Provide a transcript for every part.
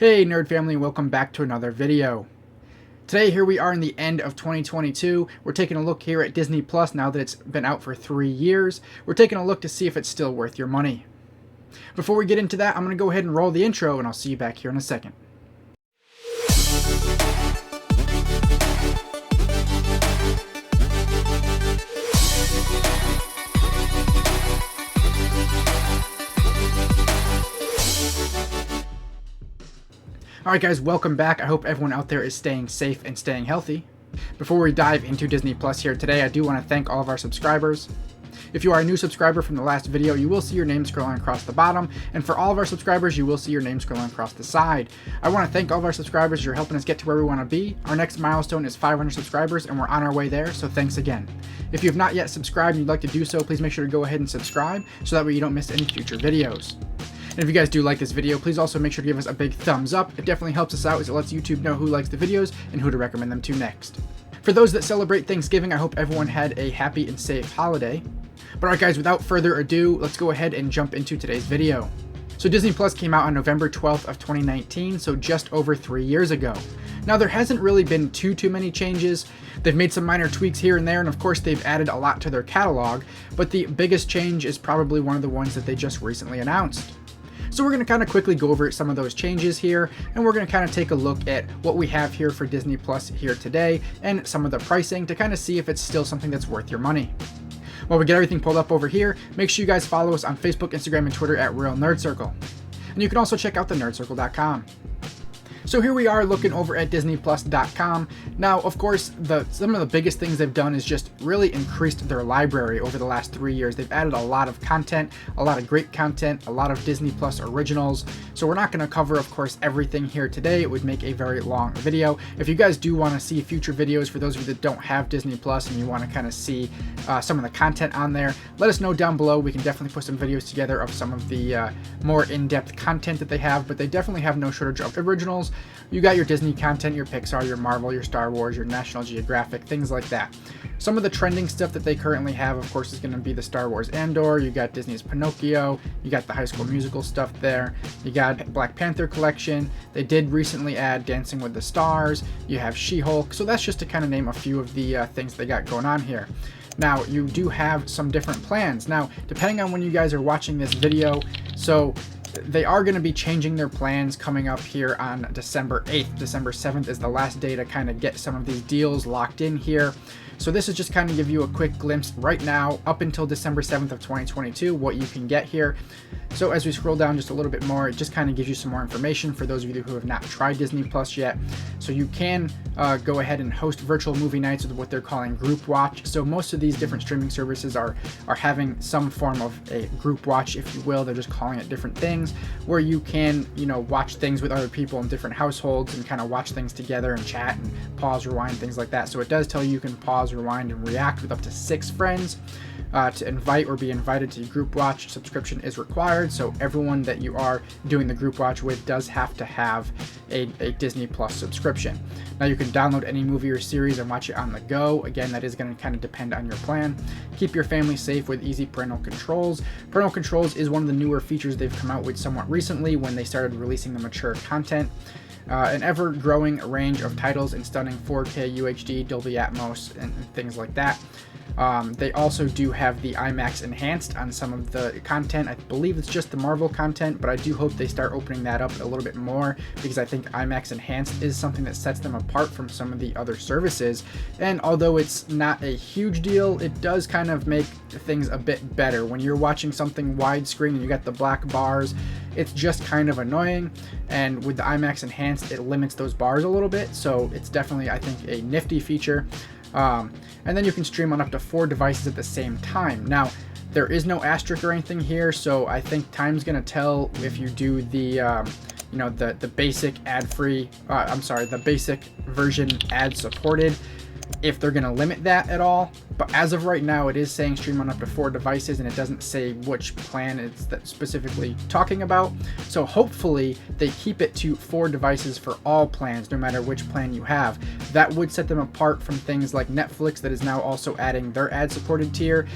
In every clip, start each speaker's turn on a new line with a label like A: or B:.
A: Hey nerd family, welcome back to another video. Today here we are in the end of 2022. We're taking a look here at Disney Plus now that it's been out for 3 years. We're taking a look to see if it's still worth your money. Before we get into that, I'm going to go ahead and roll the intro and I'll see you back here in a second. Alright guys, welcome back. I hope everyone out there is staying safe and staying healthy. Before we dive into Disney Plus here today, I do want to thank all of our subscribers. If you are a new subscriber from the last video, you will see your name scrolling across the bottom, and for all of our subscribers, you will see your name scrolling across the side. I want to thank all of our subscribers. You're helping us get to where we want to be. Our next milestone is 500 subscribers, and we're on our way there, so thanks again. If you have not yet subscribed and you'd like to do so, please make sure to go ahead and subscribe, so that way you don't miss any future videos. And if you guys do like this video, please also make sure to give us a big thumbs up. It definitely helps us out as it lets YouTube know who likes the videos and who to recommend them to next. For those that celebrate Thanksgiving, I hope everyone had a happy and safe holiday. But alright guys, without further ado, let's go ahead and jump into today's video. So Disney Plus came out on November 12th of 2019, so just over 3 years ago. Now there hasn't really been too many changes. They've made some minor tweaks here and there, and of course they've added a lot to their catalog, but the biggest change is probably one of the ones that they just recently announced. So we're going to kind of quickly go over some of those changes here, and we're going to kind of take a look at what we have here for Disney Plus here today, and some of the pricing to kind of see if it's still something that's worth your money. While we get everything pulled up over here, make sure you guys follow us on Facebook, Instagram, and Twitter at Real Nerd Circle. And you can also check out thenerdcircle.com. So here we are looking over at DisneyPlus.com. Now, of course, some of the biggest things they've done is just really increased their library over the last 3 years. They've added a lot of content, a lot of great content, a lot of Disney Plus originals. So we're not going to cover, of course, everything here today. It would make a very long video. If you guys do want to see future videos, for those of you that don't have Disney Plus and you want to kind of see some of the content on there, let us know down below. We can definitely put some videos together of some of the more in-depth content that they have, but they definitely have no shortage of originals. You got your Disney content, your Pixar, your Marvel, your Star Wars, your National Geographic, things like that. Some of the trending stuff that they currently have, of course, is going to be the Star Wars Andor. You got Disney's Pinocchio. You got the High School Musical stuff there. You got Black Panther collection. They did recently add Dancing with the Stars. You have She-Hulk. So that's just to kind of name a few of the things they got going on here. Now, you do have some different plans. Now, depending on when you guys are watching this video, so they are going to be changing their plans coming up here on December 8th. December 7th is the last day to kind of get some of these deals locked in here. So this is just kind of give you a quick glimpse right now up until December 7th of 2022 what you can get here. So as we scroll down just a little bit more, it just kind of gives you some more information for those of you who have not tried Disney Plus yet. So you can go ahead and host virtual movie nights with what they're calling group watch. So most of these different streaming services are having some form of a group watch, if you will. They're just calling it different things, where you can, watch things with other people in different households and kind of watch things together and chat and pause, rewind, things like that. So it does tell you can pause, rewind, and react with up to 6 friends. To invite or be invited to group watch, subscription is required, so everyone that you are doing the group watch with does have to have a Disney Plus subscription. Now you can download any movie or series and watch it on the go. Again, that is going to kind of depend on your plan. Keep your family safe with easy parental controls. Parental controls is one of the newer features they've come out with somewhat recently when they started releasing the mature content. An ever-growing range of titles in stunning 4K UHD, Dolby Atmos, and things like that. They also do have the IMAX Enhanced on some of the content. I believe it's just the Marvel content, but I do hope they start opening that up a little bit more, because I think IMAX Enhanced is something that sets them apart from some of the other services. And although it's not a huge deal, it does kind of make things a bit better. When you're watching something widescreen and you got the black bars, it's just kind of annoying, and with the IMAX Enhanced, it limits those bars a little bit, so it's definitely, I think, a nifty feature. And then you can stream on up to 4 devices at the same time. Now, there is no asterisk or anything here, so I think time's gonna tell if you do the the basic ad-free, the basic version ad-supported, if they're going to limit that at all. But as of right now, it is saying stream on up to 4 devices, and it doesn't say which plan it's specifically talking about. So hopefully they keep it to 4 devices for all plans, no matter which plan you have. That would set them apart from things like Netflix, that is now also adding their ad-supported tier.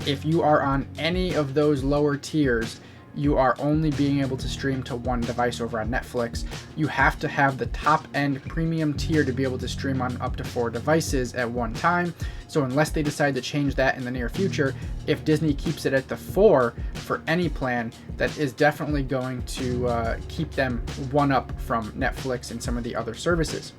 A: If you are on any of those lower tiers, you are only being able to stream to one device over on Netflix. You have to have the top end premium tier to be able to stream on up to 4 devices at one time. So unless they decide to change that in the near future, if Disney keeps it at the 4 for any plan, that is definitely going to keep them one up from Netflix and some of the other services.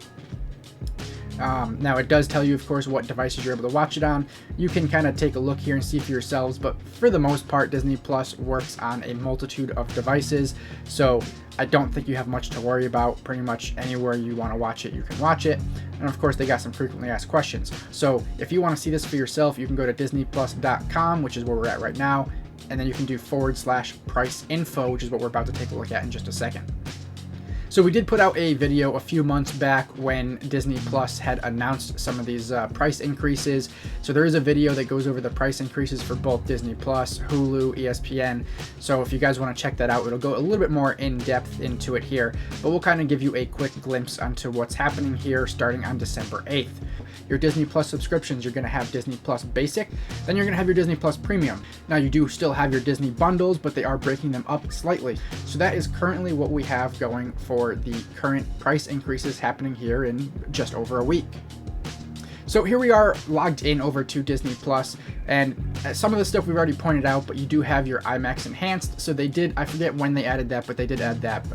A: Now it does tell you, of course, what devices you're able to watch it on. You can kind of take a look here and see for yourselves, but for the most part, Disney Plus works on a multitude of devices, so I don't think you have much to worry about. Pretty much anywhere you want to watch it, you can watch it. And of course, they got some frequently asked questions. So if you want to see this for yourself, you can go to disneyplus.com, which is where we're at right now, and then you can do /price info, which is what we're about to take a look at in just a second. So we did put out a video a few months back when Disney Plus had announced some of these price increases. So there is a video that goes over the price increases for both Disney Plus, Hulu, ESPN. So if you guys want to check that out, it'll go a little bit more in depth into it here, but we'll kind of give you a quick glimpse onto what's happening here starting on December 8th. Your Disney Plus subscriptions, you're going to have Disney Plus Basic, then you're going to have your Disney Plus Premium. Now you do still have your Disney bundles, but they are breaking them up slightly. So that is currently what we have going for the current price increases happening here in just over a week. So here we are logged in over to Disney Plus, and some of the stuff we've already pointed out, but you do have your IMAX Enhanced. So they did, I forget when they added that, but they did add that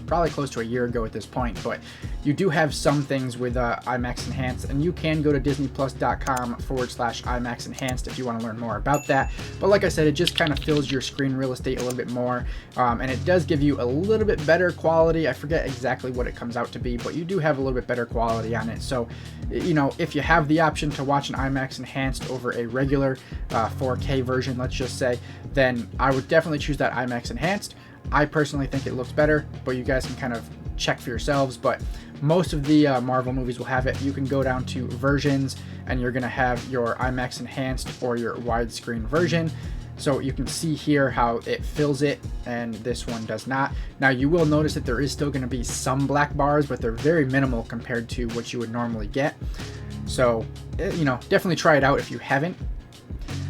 A: probably close to a year ago at this point. But you do have some things with IMAX Enhanced, and you can go to disneyplus.com/IMAX Enhanced if you want to learn more about that. But like I said, it just kind of fills your screen real estate a little bit more, and it does give you a little bit better quality. I forget exactly what it comes out to be, but you do have a little bit better quality on it. So, you know, if you have the option to watch an IMAX Enhanced over a regular 4K version, let's just say, then I would definitely choose that IMAX Enhanced. I personally think it looks better, but you guys can kind of check for yourselves. But most of the Marvel movies will have it. You can go down to versions, and you're going to have your IMAX Enhanced or your widescreen version. So you can see here how it fills it, and this one does not. Now you will notice that there is still going to be some black bars, but they're very minimal compared to what you would normally get. So, you know, definitely try it out if you haven't.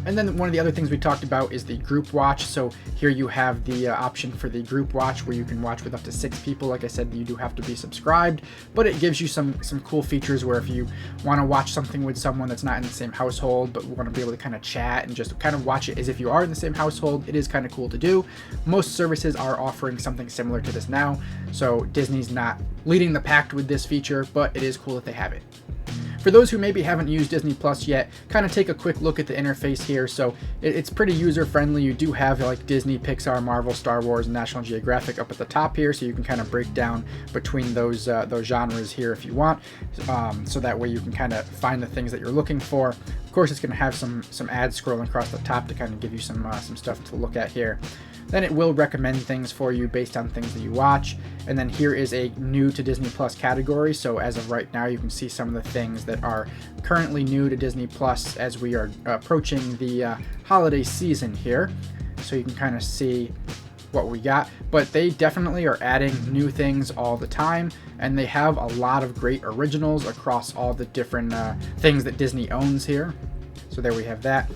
A: And then one of the other things we talked about is the group watch. So here you have the option for the group watch where you can watch with up to 6 people. Like I said, you do have to be subscribed, but it gives you some cool features where if you want to watch something with someone that's not in the same household, but want to be able to kind of chat and just kind of watch it as if you are in the same household, it is kind of cool to do. Most services are offering something similar to this now, so Disney's not leading the pack with this feature, but it is cool that they have it. For those who maybe haven't used Disney Plus yet, kind of take a quick look at the interface here. So it's pretty user-friendly. You do have like Disney, Pixar, Marvel, Star Wars, and National Geographic up at the top here, so you can kind of break down between those genres here if you want. So that way you can kind of find the things that you're looking for. Of course, it's going to have some ads scrolling across the top to kind of give you some stuff to look at here. Then it will recommend things for you based on things that you watch. And then here is a new to Disney Plus category. So as of right now, you can see some of the things that are currently new to Disney Plus as we are approaching the holiday season here. So you can kind of see what we got, but they definitely are adding new things all the time, and they have a lot of great originals across all the different things that Disney owns here. So there we have that.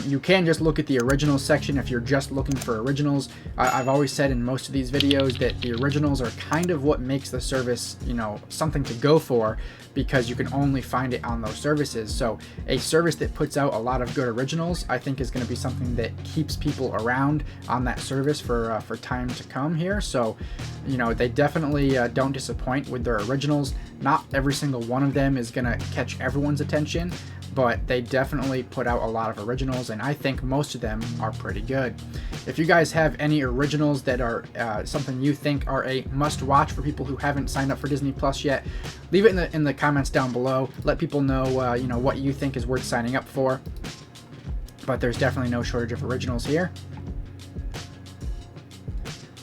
A: You can just look at the originals section if you're just looking for originals. I've always said in most of these videos that the originals are kind of what makes the service, you know, something to go for, because you can only find it on those services. So a service that puts out a lot of good originals, I think, is going to be something that keeps people around on that service for time to come here. So, you know, they definitely don't disappoint with their originals. Not every single one of them is going to catch everyone's attention, but they definitely put out a lot of originals, and I think most of them are pretty good. If you guys have any originals that are something you think are a must-watch for people who haven't signed up for Disney Plus yet, leave it in the comments down below. Let people know, you know, what you think is worth signing up for. But there's definitely no shortage of originals here.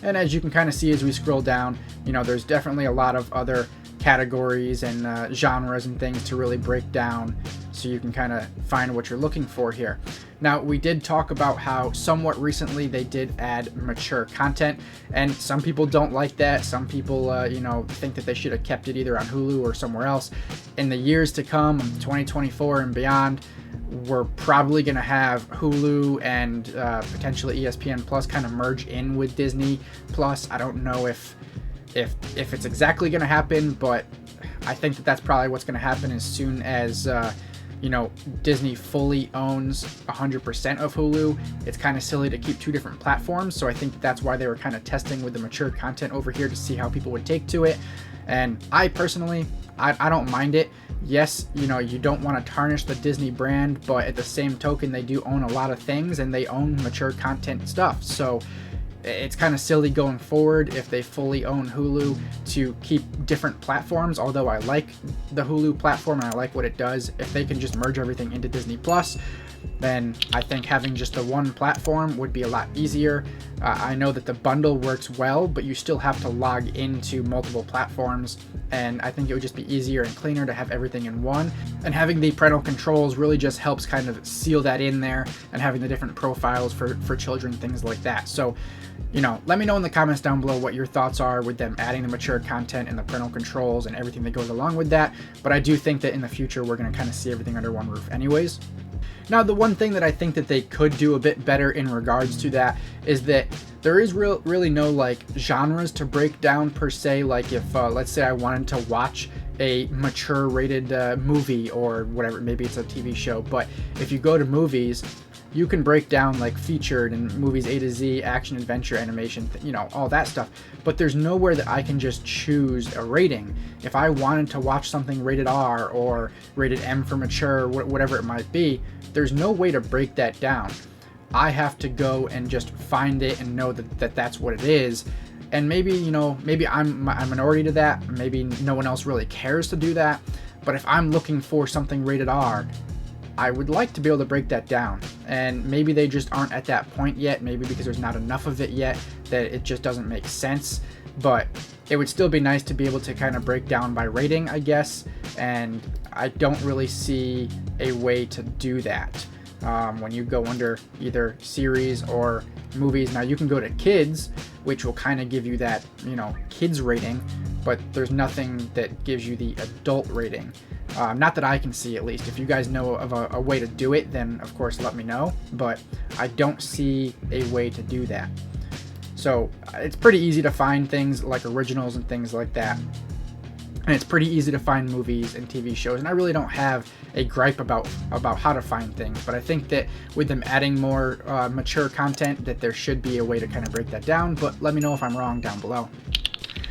A: And as you can kind of see as we scroll down, you know, there's definitely a lot of other categories and genres and things to really break down, so you can kind of find what you're looking for here. Now, we did talk about how somewhat recently they did add mature content, and some people don't like that. Some people, you know, think that they should have kept it either on Hulu or somewhere else. In the years to come, 2024 and beyond, we're probably going to have Hulu and potentially ESPN Plus kind of merge in with Disney Plus. I don't know if it's exactly going to happen, but I think that that's probably what's going to happen as soon as Disney fully owns 100% of Hulu. It's kind of silly to keep two different platforms, so I think that's why they were kind of testing with the mature content over here to see how people would take to it. And I personally, I don't mind it. Yes, you don't want to tarnish the Disney brand, but at the same token, they do own a lot of things and they own mature content stuff. So it's kind of silly going forward if they fully own Hulu to keep different platforms, although I like the Hulu platform and I like what it does. If they can just merge everything into Disney Plus, then I think having just the one platform would be a lot easier. I know that the bundle works well, but you still have to log into multiple platforms, and I think it would just be easier and cleaner to have everything in one. And having the parental controls really just helps kind of seal that in there, and having the different profiles for children, things like that. So, let me know in the comments down below what your thoughts are with them adding the mature content and the parental controls and everything that goes along with that. But I do think that in the future, we're going to kind of see everything under one roof anyways. Now, the one thing that I think that they could do a bit better in regards to that is that there is really no like genres to break down per se. Like if let's say I wanted to watch a mature rated movie or whatever, maybe it's a TV show, but if you go to movies, you can break down like featured and movies A to Z, action, adventure, animation, all that stuff. But there's nowhere that I can just choose a rating. If I wanted to watch something rated R or rated M for mature, whatever it might be, there's no way to break that down. I have to go and just find it and know that that's what it is. And maybe, maybe I'm a minority to that. Maybe no one else really cares to do that. But if I'm looking for something rated R, I would like to be able to break that down. And maybe they just aren't at that point yet. Maybe because there's not enough of it yet that it just doesn't make sense. But it would still be nice to be able to kind of break down by rating, I guess. And I don't really see a way to do that. When you go under either series or movies. Now you can go to kids, which will kind of give you that, kids rating, but there's nothing that gives you the adult rating. Not that I can see, at least. If you guys know of a way to do it, then of course let me know, but I don't see a way to do that. So it's pretty easy to find things like originals and things like that. And it's pretty easy to find movies and TV shows, and I really don't have a gripe about how to find things, but I think that with them adding more mature content, that there should be a way to kind of break that down. But let me know if I'm wrong down below.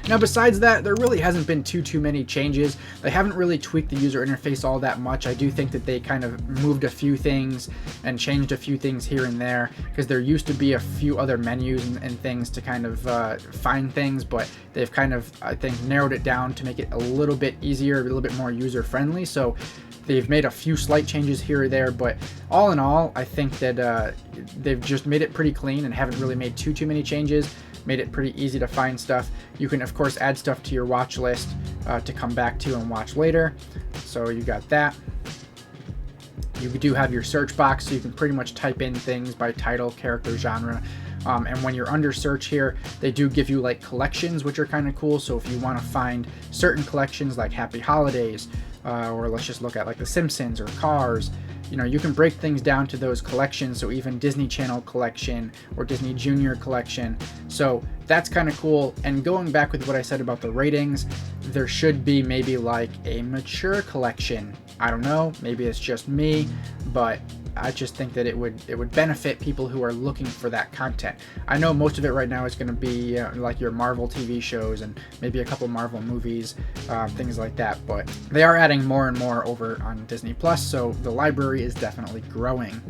A: Now, besides that, there really hasn't been too many changes. They haven't really tweaked the user interface all that much. I do think that they kind of moved a few things and changed a few things here and there, because there used to be a few other menus and things to kind of find things, but they've kind of, I think, narrowed it down to make it a little bit easier, a little bit more user-friendly. So they've made a few slight changes here or there, but all in all, I think that they've just made it pretty clean and haven't really made too many changes. Made it pretty easy to find stuff. You can of course add stuff to your watch list to come back to and watch later. So you got that. You do have your search box, so you can pretty much type in things by title, character, genre. And when you're under search here, they do give you like collections, which are kind of cool. So if you want to find certain collections like Happy Holidays, or let's just look at like The Simpsons or Cars, you can break things down to those collections. So even Disney Channel collection or Disney Junior collection. So that's kind of cool. And going back with what I said about the ratings, there should be maybe like a mature collection. I don't know, maybe it's just me, but I just think that it would benefit people who are looking for that content. I know most of it right now is going to be like your Marvel TV shows and maybe a couple Marvel movies, things like that, but they are adding more and more over on Disney Plus, so the library is definitely growing.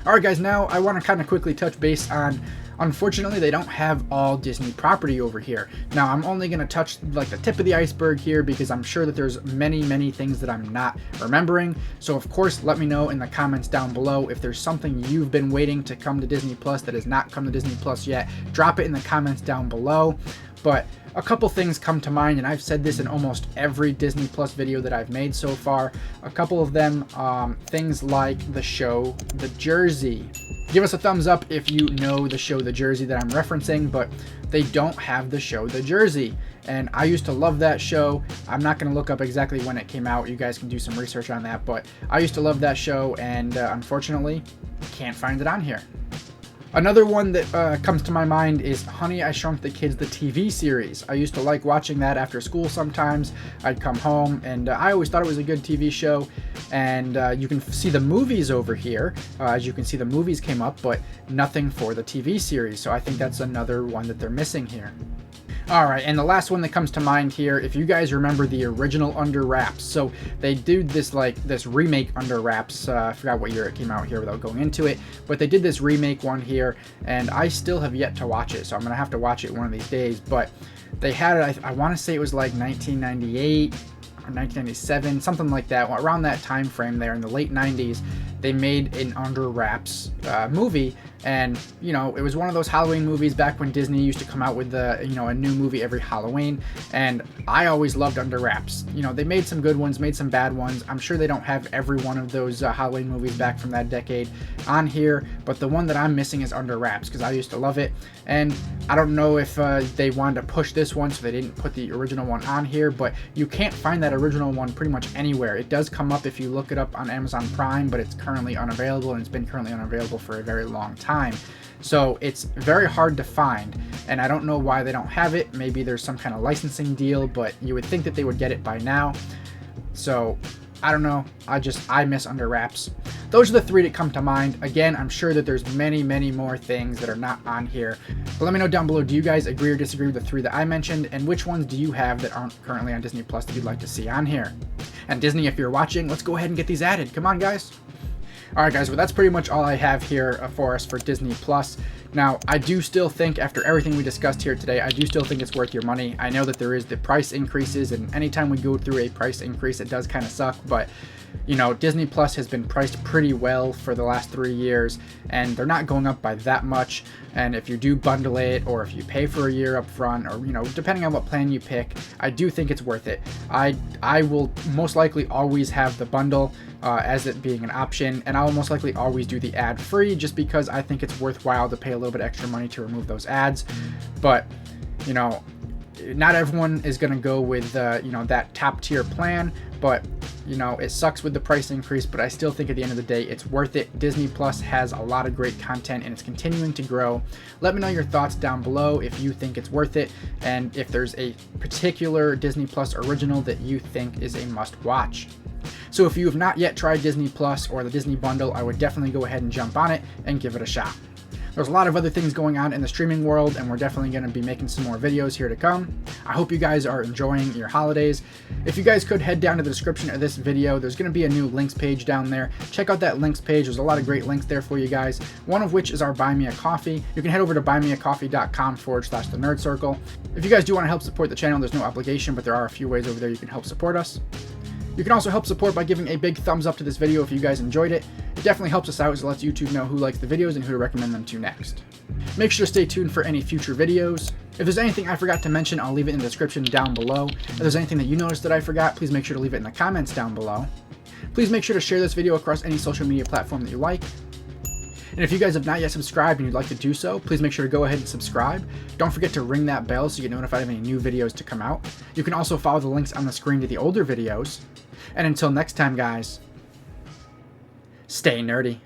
A: Alright guys, now I want to kind of quickly touch base on, unfortunately, they don't have all Disney property over here. Now, I'm only going to touch like the tip of the iceberg here because I'm sure that there's many things that I'm not remembering. So, of course, let me know in the comments down below if there's something you've been waiting to come to Disney Plus that has not come to Disney Plus yet. Drop it in the comments down below. But a couple things come to mind, and I've said this in almost every Disney Plus video that I've made so far. A couple of them, things like the show The Jersey. Give us a thumbs up if you know the show The Jersey that I'm referencing, but they don't have the show The Jersey. and I used to love that show. I'm not going to look up exactly when it came out. You guys can do some research on that, but I used to love that show, and unfortunately, can't find it on here. Another one that comes to my mind is Honey, I Shrunk the Kids, the TV series. I used to like watching that after school sometimes. I'd come home, and I always thought it was a good TV show. And you can see the movies over here. As you can see, the movies came up, but nothing for the TV series. So I think that's another one that they're missing here. All right, and the last one that comes to mind here, if you guys remember the original Under Wraps. So they did this remake Under Wraps. I forgot what year it came out here without going into it, but they did this remake one here, and I still have yet to watch it, so I'm gonna have to watch it one of these days. But they had it, I want to say it was like 1998 or 1997, something like that. Around that time frame there in the late 90s, they made an Under Wraps movie. And, you know, it was one of those Halloween movies back when Disney used to come out with a new movie every Halloween. And I always loved Under Wraps. You know, they made some good ones, made some bad ones. I'm sure they don't have every one of those Halloween movies back from that decade on here. But the one that I'm missing is Under Wraps, because I used to love it. And I don't know if they wanted to push this one, so they didn't put the original one on here. But you can't find that original one pretty much anywhere. It does come up if you look it up on Amazon Prime, but it's currently unavailable, and it's been currently unavailable for a very long time. So it's very hard to find, and I don't know why they don't have it. Maybe there's some kind of licensing deal, but you would think that they would get it by now. So I don't know. I miss Under Wraps. Those are the three that come to mind. Again, I'm sure that there's many, many more things that are not on here. But let me know down below, do you guys agree or disagree with the three that I mentioned? And which ones do you have that aren't currently on Disney Plus that you'd like to see on here? And Disney, if you're watching, let's go ahead and get these added. Come on, guys. Alright guys, well that's pretty much all I have here for us for Disney Plus. Now, I do still think, after everything we discussed here today, I do still think it's worth your money. I know that there is the price increases, and anytime we go through a price increase, it does kind of suck, but you know, Disney Plus has been priced pretty well for the last 3 years, and they're not going up by that much. And if you do bundle it, or if you pay for a year up front, or you know, depending on what plan you pick, I do think it's worth it. I will most likely always have the bundle as it being an option, and I'll most likely always do the ad free, just because I think it's worthwhile to pay a little bit extra money to remove those ads. But you know, not everyone is going to go with you know, that top tier plan, but you know, it sucks with the price increase, but I still think at the end of the day, it's worth it. Disney Plus has a lot of great content, and it's continuing to grow. Let me know your thoughts down below if you think it's worth it, and if there's a particular Disney Plus original that you think is a must watch. So if you have not yet tried Disney Plus or the Disney Bundle, I would definitely go ahead and jump on it and give it a shot. There's a lot of other things going on in the streaming world, and we're definitely going to be making some more videos here to come. I hope you guys are enjoying your holidays. If you guys could head down to the description of this video, there's going to be a new links page down there. Check out that links page. There's a lot of great links there for you guys, one of which is our Buy Me a Coffee. You can head over to buymeacoffee.com/the Nerd Circle. If you guys do want to help support the channel, there's no obligation, but there are a few ways over there you can help support us. You can also help support by giving a big thumbs up to this video if you guys enjoyed it. It definitely helps us out, as it lets YouTube know who likes the videos and who to recommend them to next. Make sure to stay tuned for any future videos. If there's anything I forgot to mention, I'll leave it in the description down below. If there's anything that you noticed that I forgot, please make sure to leave it in the comments down below. Please make sure to share this video across any social media platform that you like. And if you guys have not yet subscribed and you'd like to do so, please make sure to go ahead and subscribe. Don't forget to ring that bell so you get notified of any new videos to come out. You can also follow the links on the screen to the older videos. And until next time, guys, stay nerdy.